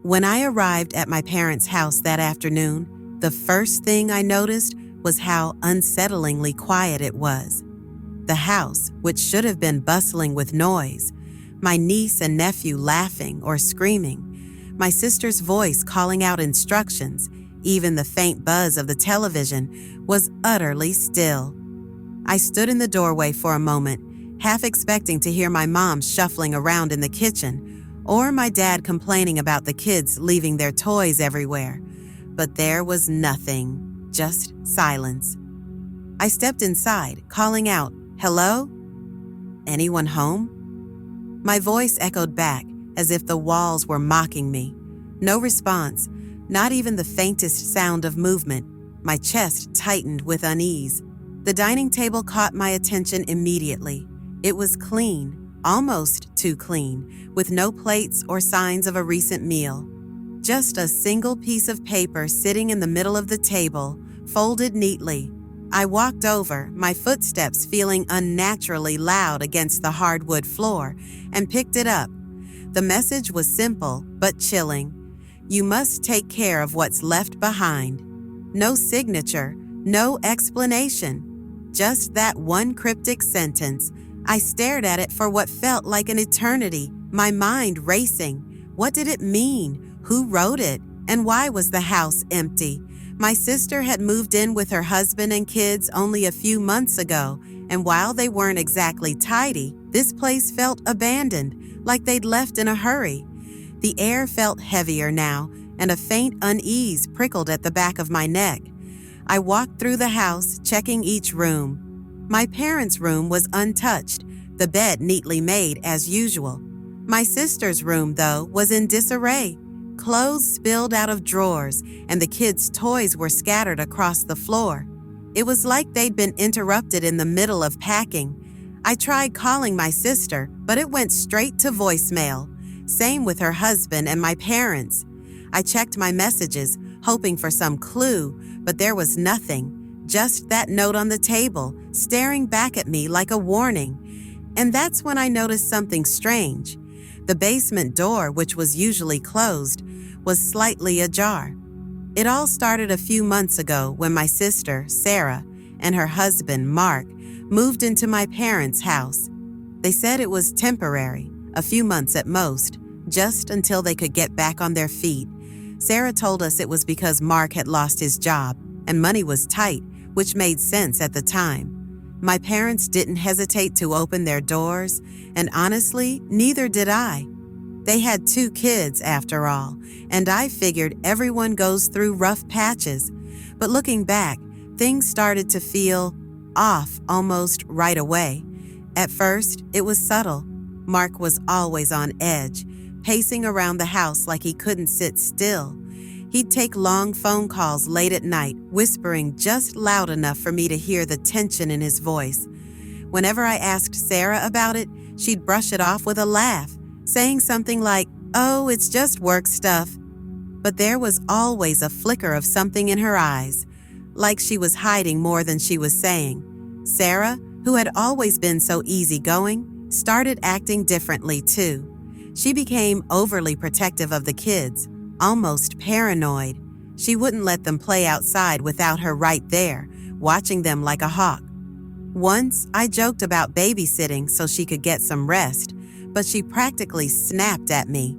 When I arrived at my parents' house that afternoon, the first thing I noticed was how unsettlingly quiet it was. The house, which should have been bustling with noise, my niece and nephew laughing or screaming, my sister's voice calling out instructions, even the faint buzz of the television, was utterly still. I stood in the doorway for a moment, half expecting to hear my mom shuffling around in the kitchen or my dad complaining about the kids leaving their toys everywhere. But there was nothing, just silence. I stepped inside, calling out, "Hello? Anyone home?" My voice echoed back as if the walls were mocking me. No response, not even the faintest sound of movement. My chest tightened with unease. The dining table caught my attention immediately. It was clean, almost too clean, with no plates or signs of a recent meal. Just a single piece of paper sitting in the middle of the table, folded neatly. I walked over, my footsteps feeling unnaturally loud against the hardwood floor, and picked it up. The message was simple but chilling. You must take care of what's left behind. No signature, no explanation. Just that one cryptic sentence. I stared at it for what felt like an eternity, my mind racing. What did it mean? Who wrote it? And why was the house empty? My sister had moved in with her husband and kids only a few months ago, and while they weren't exactly tidy, this place felt abandoned, like they'd left in a hurry. The air felt heavier now, and a faint unease prickled at the back of my neck. I walked through the house, checking each room. My parents' room was untouched, the bed neatly made as usual. My sister's room, though, was in disarray. Clothes spilled out of drawers, and the kids' toys were scattered across the floor. It was like they'd been interrupted in the middle of packing. I tried calling my sister, but it went straight to voicemail. Same with her husband and my parents. I checked my messages, hoping for some clue, but there was nothing. Just that note on the table, staring back at me like a warning. And that's when I noticed something strange. The basement door, which was usually closed, was slightly ajar. It all started a few months ago when my sister, Sarah, and her husband, Mark, moved into my parents' house. They said it was temporary, a few months at most, just until they could get back on their feet. Sarah told us it was because Mark had lost his job and money was tight, which made sense at the time. My parents didn't hesitate to open their doors, and honestly, neither did I. They had 2 kids, after all, and I figured everyone goes through rough patches. But looking back, things started to feel off almost right away. At first, it was subtle. Mark was always on edge, pacing around the house like he couldn't sit still. He'd take long phone calls late at night, whispering just loud enough for me to hear the tension in his voice. Whenever I asked Sarah about it, she'd brush it off with a laugh, saying something like, "Oh, it's just work stuff." But there was always a flicker of something in her eyes, like she was hiding more than she was saying. Sarah, who had always been so easygoing, started acting differently too. She became overly protective of the kids, almost paranoid. She wouldn't let them play outside without her right there, watching them like a hawk. Once, I joked about babysitting so she could get some rest, but she practically snapped at me.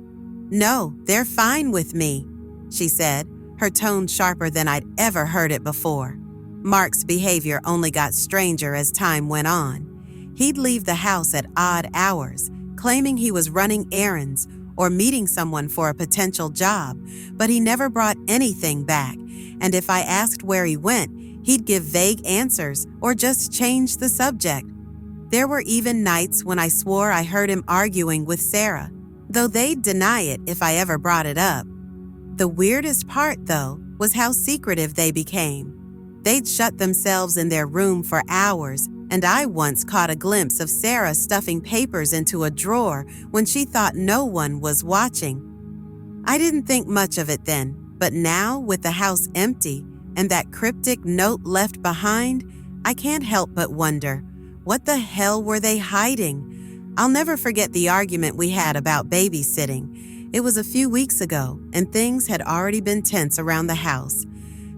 "No, they're fine with me," she said, her tone sharper than I'd ever heard it before. Mark's behavior only got stranger as time went on. He'd leave the house at odd hours, claiming he was running errands or meeting someone for a potential job, but he never brought anything back, and if I asked where he went, he'd give vague answers or just change the subject. There were even nights when I swore I heard him arguing with Sarah, though they'd deny it if I ever brought it up. The weirdest part, though, was how secretive they became. They'd shut themselves in their room for hours, and I once caught a glimpse of Sarah stuffing papers into a drawer when she thought no one was watching. I didn't think much of it then, but now, with the house empty and that cryptic note left behind, I can't help but wonder, what the hell were they hiding? I'll never forget the argument we had about babysitting. It was a few weeks ago, and things had already been tense around the house.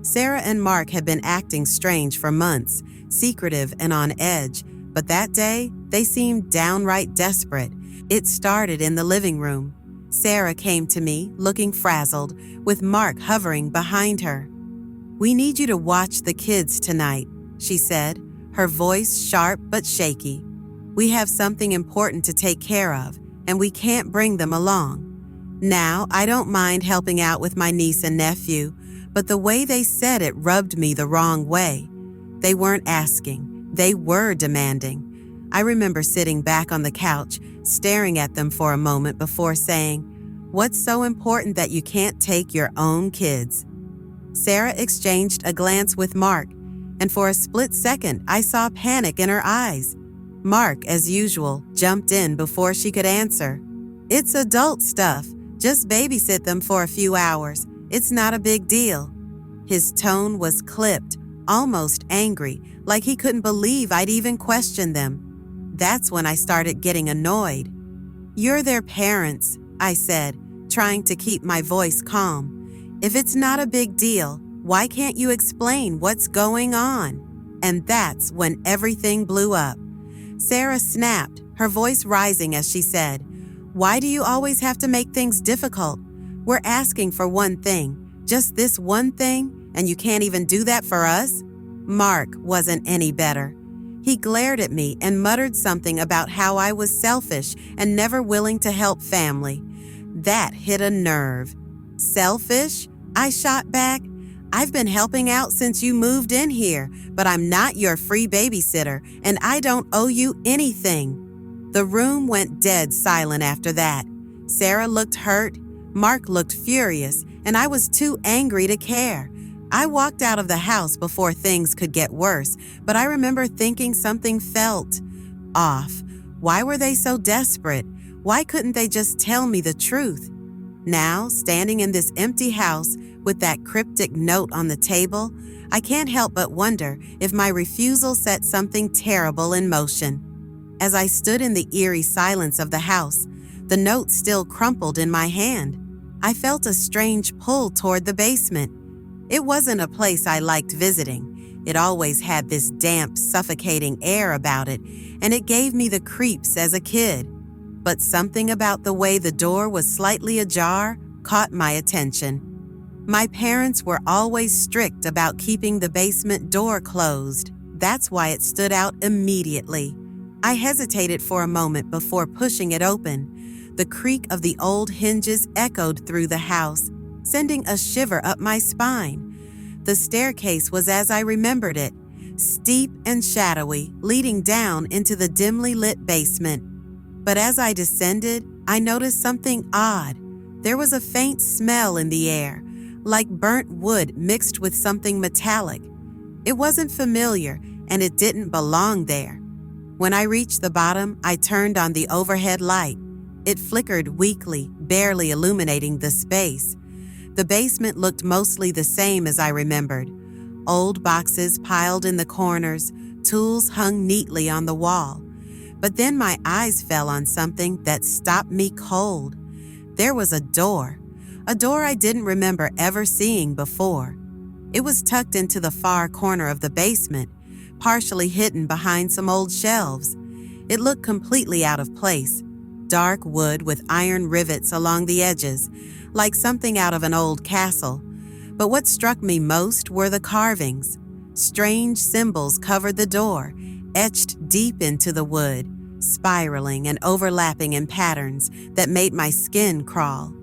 Sarah and Mark had been acting strange for months, secretive and on edge, but that day, they seemed downright desperate. It started in the living room. Sarah came to me, looking frazzled, with Mark hovering behind her. "We need you to watch the kids tonight," she said, her voice sharp but shaky. "We have something important to take care of, and we can't bring them along." Now, I don't mind helping out with my niece and nephew, but the way they said it rubbed me the wrong way. They weren't asking, they were demanding. I remember sitting back on the couch, staring at them for a moment before saying, "What's so important that you can't take your own kids?" Sarah exchanged a glance with Mark, and for a split second, I saw panic in her eyes. Mark, as usual, jumped in before she could answer. "It's adult stuff. Just babysit them for a few hours. It's not a big deal." His tone was clipped, almost angry, like he couldn't believe I'd even questioned them. That's when I started getting annoyed. "You're their parents," I said, trying to keep my voice calm. "If it's not a big deal, why can't you explain what's going on?" And that's when everything blew up. Sarah snapped, her voice rising as she said, "Why do you always have to make things difficult? We're asking for one thing, just this one thing, and you can't even do that for us?" Mark wasn't any better. He glared at me and muttered something about how I was selfish and never willing to help family. That hit a nerve. "Selfish?" I shot back. "I've been helping out since you moved in here, but I'm not your free babysitter, and I don't owe you anything." The room went dead silent after that. Sarah looked hurt, Mark looked furious, and I was too angry to care. I walked out of the house before things could get worse, but I remember thinking something felt off. Why were they so desperate? Why couldn't they just tell me the truth? Now, standing in this empty house with that cryptic note on the table, I can't help but wonder if my refusal set something terrible in motion. As I stood in the eerie silence of the house, the note still crumpled in my hand. I felt a strange pull toward the basement. It wasn't a place I liked visiting. It always had this damp, suffocating air about it, and it gave me the creeps as a kid. But something about the way the door was slightly ajar caught my attention. My parents were always strict about keeping the basement door closed. That's why it stood out immediately. I hesitated for a moment before pushing it open. The creak of the old hinges echoed through the house, sending a shiver up my spine. The staircase was as I remembered it, steep and shadowy, leading down into the dimly lit basement. But as I descended, I noticed something odd. There was a faint smell in the air, like burnt wood mixed with something metallic. It wasn't familiar, and it didn't belong there. When I reached the bottom, I turned on the overhead light. It flickered weakly, barely illuminating the space. The basement looked mostly the same as I remembered. Old boxes piled in the corners, tools hung neatly on the wall. But then my eyes fell on something that stopped me cold. There was a door I didn't remember ever seeing before. It was tucked into the far corner of the basement, partially hidden behind some old shelves. It looked completely out of place, dark wood with iron rivets along the edges, like something out of an old castle. But what struck me most were the carvings. Strange symbols covered the door, etched deep into the wood, spiraling and overlapping in patterns that made my skin crawl.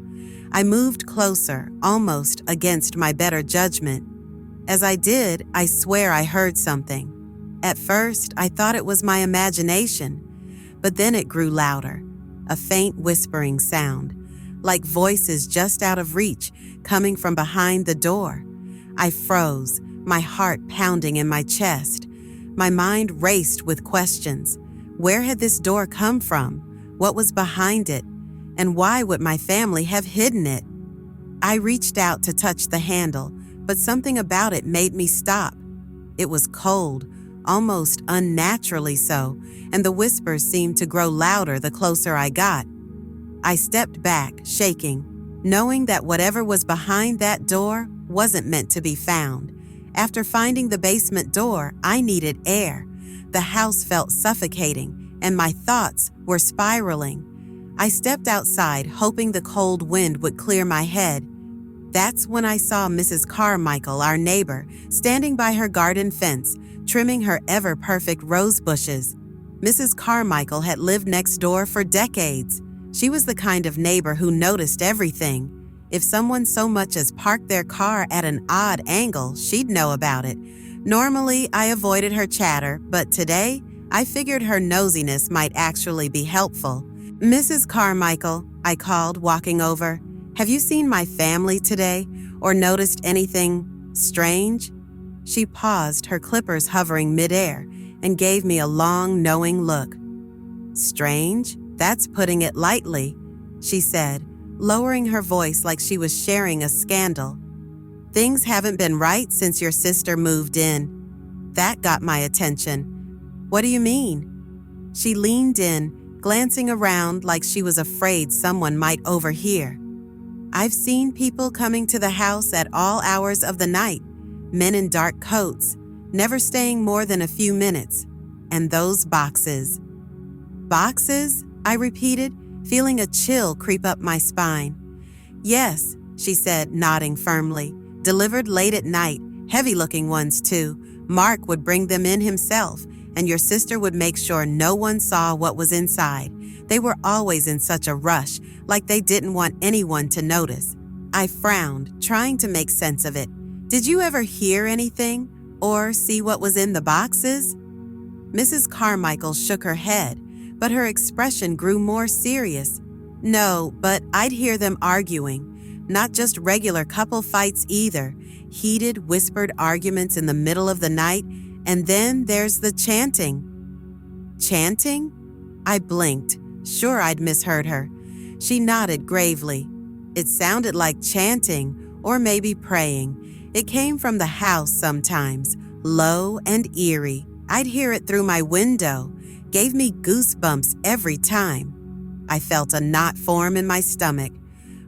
I moved closer, almost against my better judgment. As I did, I swear I heard something. At first, I thought it was my imagination, but then it grew louder, a faint whispering sound, like voices just out of reach coming from behind the door. I froze, my heart pounding in my chest. My mind raced with questions. Where had this door come from? What was behind it? And why would my family have hidden it? I reached out to touch the handle, but something about it made me stop. It was cold, almost unnaturally so, and the whispers seemed to grow louder the closer I got. I stepped back, shaking, knowing that whatever was behind that door wasn't meant to be found. After finding the basement door, I needed air. The house felt suffocating, and my thoughts were spiraling. I stepped outside, hoping the cold wind would clear my head. That's when I saw Mrs. Carmichael, our neighbor, standing by her garden fence, trimming her ever-perfect rose bushes. Mrs. Carmichael had lived next door for decades. She was the kind of neighbor who noticed everything. If someone so much as parked their car at an odd angle, she'd know about it. Normally, I avoided her chatter, but today, I figured her nosiness might actually be helpful. "Mrs. Carmichael," I called, walking over, "have you seen my family today or noticed anything strange?" She paused, her clippers hovering midair, and gave me a long, knowing look. "Strange? That's putting it lightly," she said, lowering her voice like she was sharing a scandal. "Things haven't been right since your sister moved in." That got my attention. "What do you mean?" She leaned in, glancing around like she was afraid someone might overhear. "I've seen people coming to the house at all hours of the night, men in dark coats, never staying more than a few minutes. And those boxes." "Boxes?" I repeated, feeling a chill creep up my spine. "Yes," she said, nodding firmly. "Delivered late at night, heavy-looking ones too. Mark would bring them in himself, and your sister would make sure no one saw what was inside. They were always in such a rush, like they didn't want anyone to notice." I frowned, trying to make sense of it. "Did you ever hear anything or see what was in the boxes?" Mrs. Carmichael shook her head, but her expression grew more serious. "No, but I'd hear them arguing. Not just regular couple fights either. Heated, whispered arguments in the middle of the night, and then there's the chanting." "Chanting?" I blinked, sure I'd misheard her. She nodded gravely. "It sounded like chanting, or maybe praying. It came from the house sometimes, low and eerie. I'd hear it through my window. Gave me goosebumps every time." I felt a knot form in my stomach.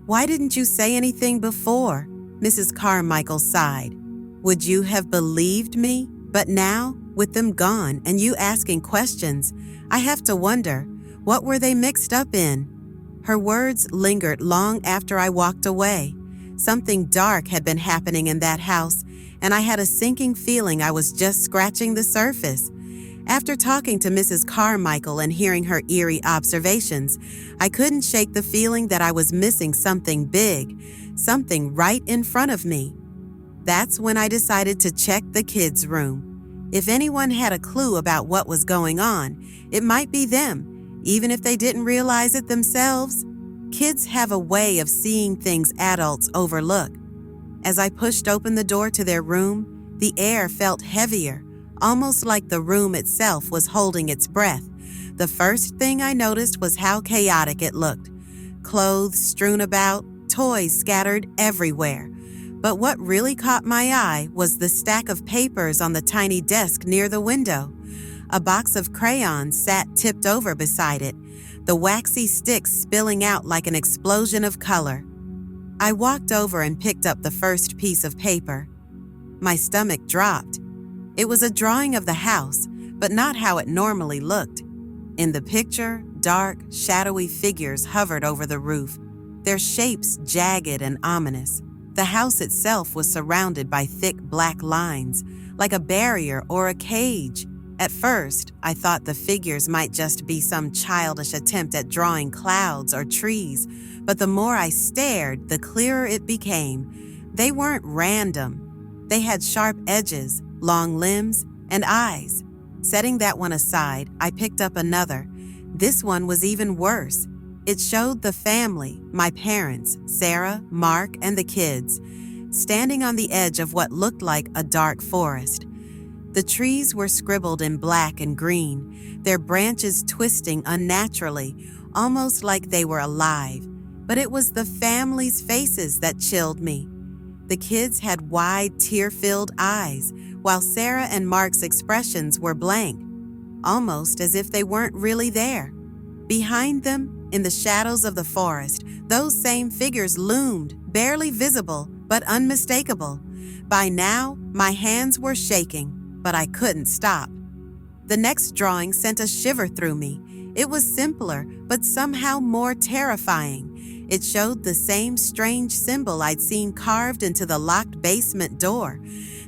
"Why didn't you say anything before?" Mrs. Carmichael sighed. "Would you have believed me? But now, with them gone and you asking questions, I have to wonder, what were they mixed up in?" Her words lingered long after I walked away. Something dark had been happening in that house, and I had a sinking feeling I was just scratching the surface. After talking to Mrs. Carmichael and hearing her eerie observations, I couldn't shake the feeling that I was missing something big, something right in front of me. That's when I decided to check the kids' room. If anyone had a clue about what was going on, it might be them, even if they didn't realize it themselves. Kids have a way of seeing things adults overlook. As I pushed open the door to their room, the air felt heavier, almost like the room itself was holding its breath. The first thing I noticed was how chaotic it looked. Clothes strewn about, toys scattered everywhere. But what really caught my eye was the stack of papers on the tiny desk near the window. A box of crayons sat tipped over beside it, the waxy sticks spilling out like an explosion of color. I walked over and picked up the first piece of paper. My stomach dropped. It was a drawing of the house, but not how it normally looked. In the picture, dark, shadowy figures hovered over the roof, their shapes jagged and ominous. The house itself was surrounded by thick black lines, like a barrier or a cage. At first, I thought the figures might just be some childish attempt at drawing clouds or trees, but the more I stared, the clearer it became. They weren't random. They had sharp edges, long limbs, and eyes. Setting that one aside, I picked up another. This one was even worse. It showed the family, my parents, Sarah, Mark, and the kids, standing on the edge of what looked like a dark forest. The trees were scribbled in black and green, their branches twisting unnaturally, almost like they were alive. But it was the family's faces that chilled me. The kids had wide, tear-filled eyes, while Sarah and Mark's expressions were blank, almost as if they weren't really there. Behind them, In the shadows of the forest, those same figures loomed, barely visible, but unmistakable. By now, my hands were shaking, but I couldn't stop. The next drawing sent a shiver through me. It was simpler, but somehow more terrifying. It showed the same strange symbol I'd seen carved into the locked basement door.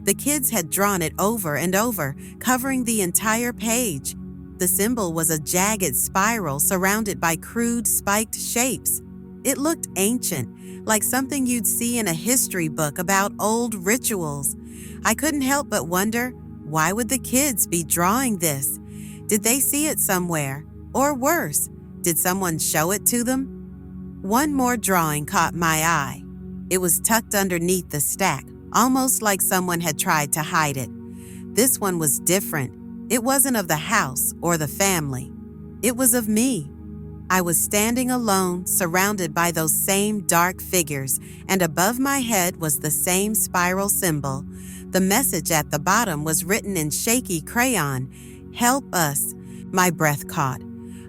The kids had drawn it over and over, covering the entire page. The symbol was a jagged spiral surrounded by crude, spiked shapes. It looked ancient, like something you'd see in a history book about old rituals. I couldn't help but wonder, why would the kids be drawing this? Did they see it somewhere? Or worse, did someone show it to them? One more drawing caught my eye. It was tucked underneath the stack, almost like someone had tried to hide it. This one was different. It wasn't of the house or the family. It was of me. I was standing alone, surrounded by those same dark figures, and above my head was the same spiral symbol. The message at the bottom was written in shaky crayon, "Help us." My breath caught.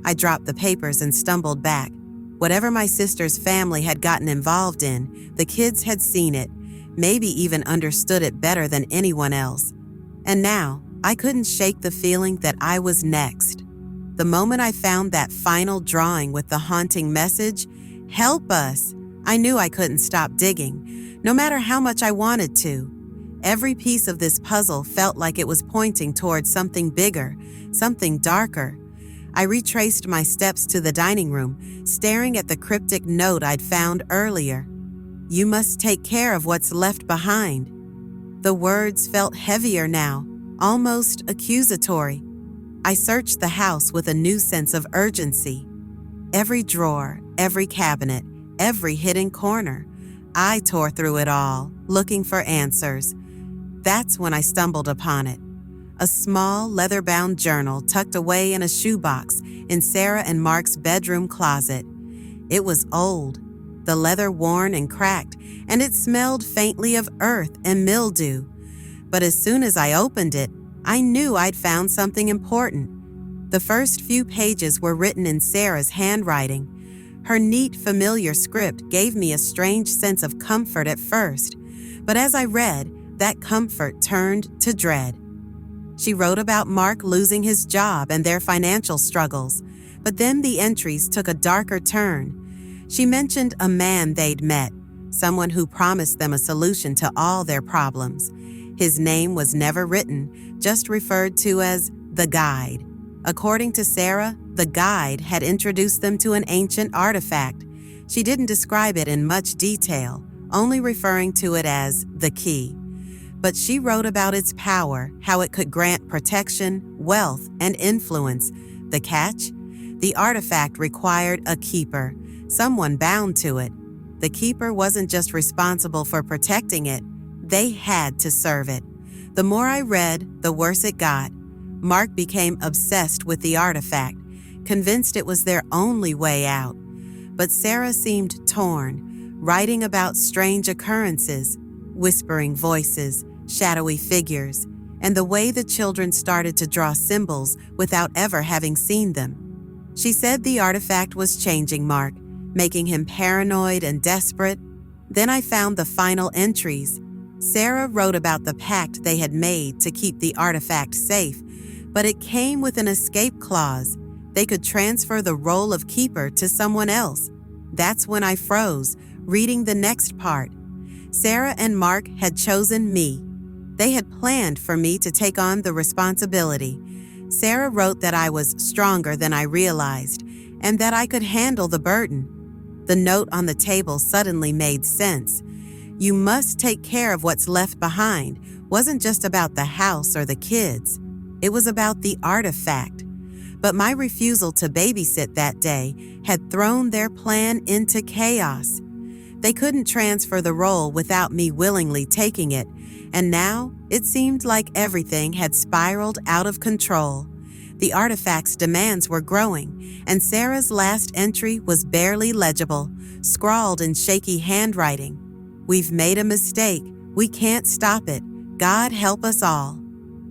I dropped the papers and stumbled back. Whatever my sister's family had gotten involved in, the kids had seen it, maybe even understood it better than anyone else. And now, I couldn't shake the feeling that I was next. The moment I found that final drawing with the haunting message, "Help us," I knew I couldn't stop digging, no matter how much I wanted to. Every piece of this puzzle felt like it was pointing towards something bigger, something darker. I retraced my steps to the dining room, staring at the cryptic note I'd found earlier. "You must take care of what's left behind." The words felt heavier now, almost accusatory. I searched the house with a new sense of urgency. Every drawer, every cabinet, every hidden corner. I tore through it all, looking for answers. That's when I stumbled upon it. A small, leather-bound journal tucked away in a shoebox in Sarah and Mark's bedroom closet. It was old, the leather worn and cracked, and it smelled faintly of earth and mildew. But as soon as I opened it, I knew I'd found something important. The first few pages were written in Sarah's handwriting. Her neat, familiar script gave me a strange sense of comfort at first, but as I read, that comfort turned to dread. She wrote about Mark losing his job and their financial struggles, but then the entries took a darker turn. She mentioned a man they'd met, someone who promised them a solution to all their problems. His name was never written, just referred to as the guide. According to Sarah, the guide had introduced them to an ancient artifact. She didn't describe it in much detail, only referring to it as the key. But she wrote about its power, how it could grant protection, wealth, and influence. The catch? The artifact required a keeper, someone bound to it. The keeper wasn't just responsible for protecting it, they had to serve it. The more I read, the worse it got. Mark became obsessed with the artifact, convinced it was their only way out. But Sarah seemed torn, writing about strange occurrences, whispering voices, shadowy figures, and the way the children started to draw symbols without ever having seen them. She said the artifact was changing Mark, making him paranoid and desperate. Then I found the final entries. Sarah wrote about the pact they had made to keep the artifact safe, but it came with an escape clause. They could transfer the role of keeper to someone else. That's when I froze, reading the next part. Sarah and Mark had chosen me. They had planned for me to take on the responsibility. Sarah wrote that I was stronger than I realized and that I could handle the burden. The note on the table suddenly made sense. "You must take care of what's left behind" wasn't just about the house or the kids. It was about the artifact. But my refusal to babysit that day had thrown their plan into chaos. They couldn't transfer the role without me willingly taking it, and now it seemed like everything had spiraled out of control. The artifact's demands were growing, and Sarah's last entry was barely legible, scrawled in shaky handwriting. "We've made a mistake. We can't stop it. God help us all."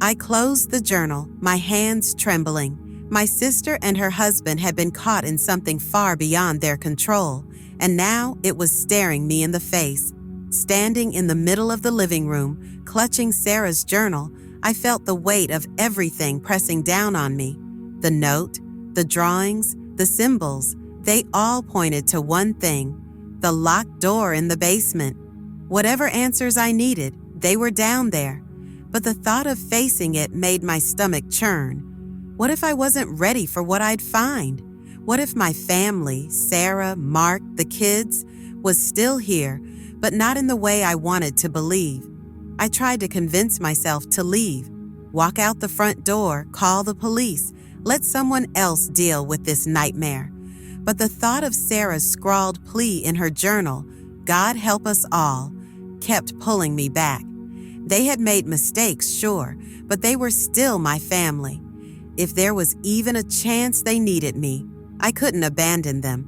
I closed the journal, my hands trembling. My sister and her husband had been caught in something far beyond their control, and now it was staring me in the face. Standing in the middle of the living room, clutching Sarah's journal, I felt the weight of everything pressing down on me. The note, the drawings, the symbols, they all pointed to one thing: the locked door in the basement. Whatever answers I needed, they were down there. But the thought of facing it made my stomach churn. What if I wasn't ready for what I'd find? What if my family, Sarah, Mark, the kids, was still here, but not in the way I wanted to believe? I tried to convince myself to leave, walk out the front door, call the police, let someone else deal with this nightmare. But the thought of Sarah's scrawled plea in her journal, "God help us all," kept pulling me back. They had made mistakes, sure, but they were still my family. If there was even a chance they needed me, I couldn't abandon them.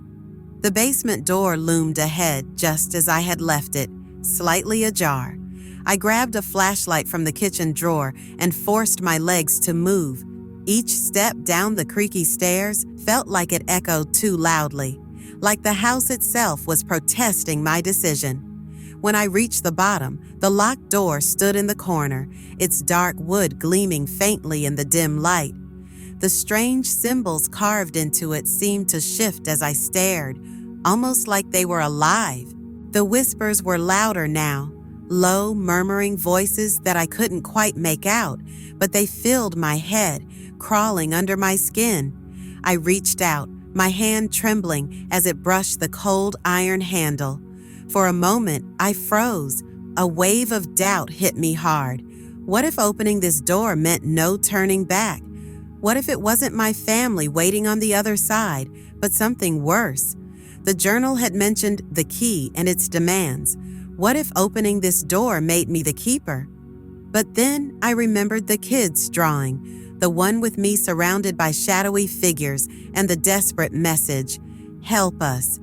The basement door loomed ahead just as I had left it, slightly ajar. I grabbed a flashlight from the kitchen drawer and forced my legs to move. Each step down the creaky stairs felt like it echoed too loudly, like the house itself was protesting my decision. When I reached the bottom, the locked door stood in the corner, its dark wood gleaming faintly in the dim light. The strange symbols carved into it seemed to shift as I stared, almost like they were alive. The whispers were louder now, low, murmuring voices that I couldn't quite make out, but they filled my head, crawling under my skin. I reached out, my hand trembling as it brushed the cold iron handle. For a moment, I froze. A wave of doubt hit me hard. What if opening this door meant no turning back? What if it wasn't my family waiting on the other side, but something worse? The journal had mentioned the key and its demands. What if opening this door made me the keeper? But then I remembered the kids' drawing, the one with me surrounded by shadowy figures and the desperate message, "Help us."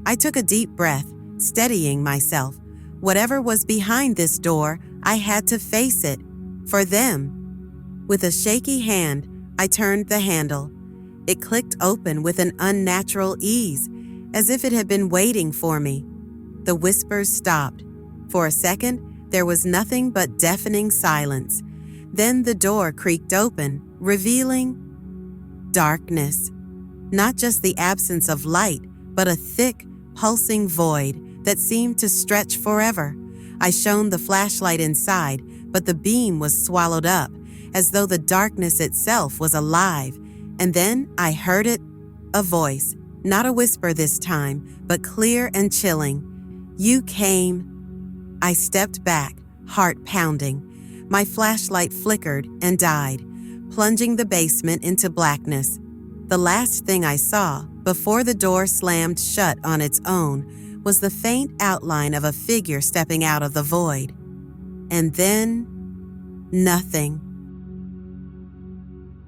I took a deep breath, steadying myself. Whatever was behind this door, I had to face it. For them. With a shaky hand, I turned the handle. It clicked open with an unnatural ease, as if it had been waiting for me. The whispers stopped. For a second, there was nothing but deafening silence. Then the door creaked open, revealing darkness. Not just the absence of light, but a thick, pulsing void that seemed to stretch forever. I shone the flashlight inside, but the beam was swallowed up, as though the darkness itself was alive. And then I heard it, a voice, not a whisper this time, but clear and chilling. "You came." I stepped back, heart pounding. My flashlight flickered and died, plunging the basement into blackness. The last thing I saw, before the door slammed shut on its own, was the faint outline of a figure stepping out of the void. And then, nothing.